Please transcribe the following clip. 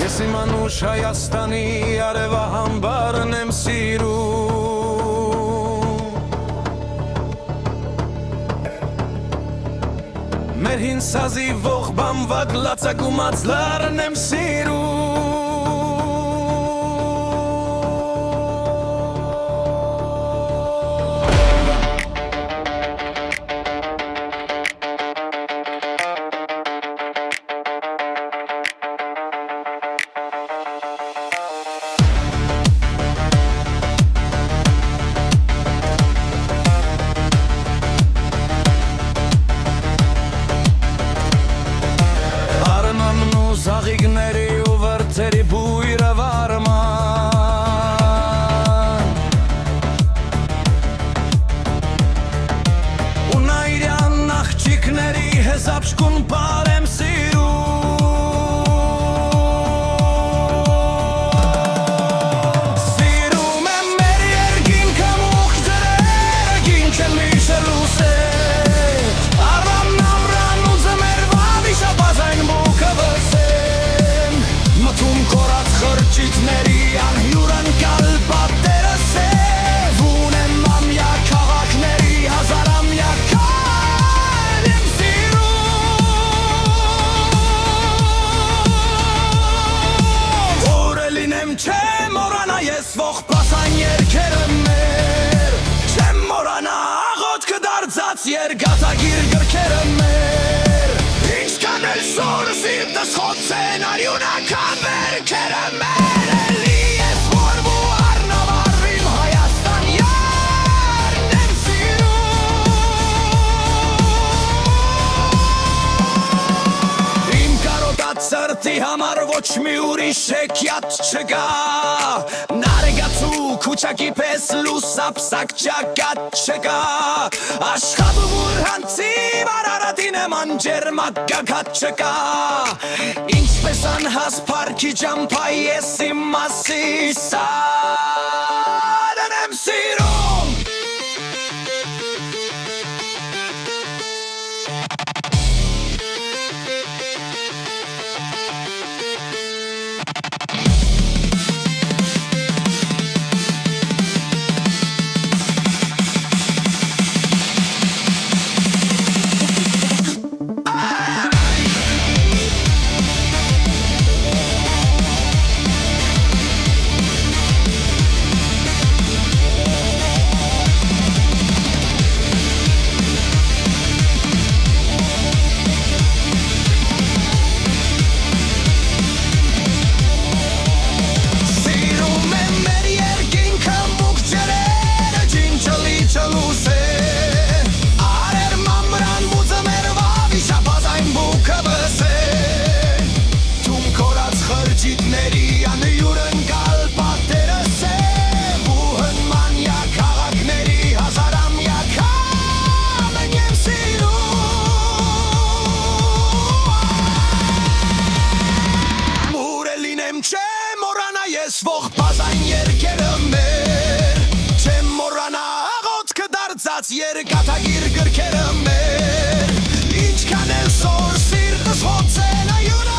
Ես իմ անուշ Հայաստանի արևահամբարն եմ սիրում Մեր հին սազի ողբանված լացակումած լարն եմ սիրում Զաղիգների ու վրդերի բույրը վարման ու նայրյան աղջիկների հեզապշկուն պար եմ սիրում Սիրում եմ մեր երկինքը մուխ ջրերը գինչ են միշել ուսեր Արվան ամրան ու ձմերվա վիշապազայն բուկը Խրճիթների անհյուրն կալ պատերը սև Ունեմ ամյա քաղաքների հազարամյա կան եմ սիրում Որ լինեմ չեմ մորանա ես ողբասան երկերը մեր Չեմ մորանա աղոտքը դարձած երգատագիր գրքերը մեր Ինչքան էլ սոր սիրտս խոցեն արյունական վերքերը մեր Էլի ես որբ ու առնավար իմ Հայաստան յարն եմ սիրում Իմ կարոտած սրտի համար ոչ մի ուրիշ հեքիաթ չկա Նարեգացու քուչակի պես լուսապսակ ճակատ չկա Աշխատում ուր հանցի Արարատին եմ անջերմակ գագատ չկա Ինչպես անհաս պարքի ճամպա ես իմ մասի սարն եմ սիրում Չեմ մորանա ես ողբազան երկերը մեր Չեմ մորանա աղոտքը դարձած երգատագիր գրքերը մեր Ինչքան էլ սոր սիրտս ոնց են այունը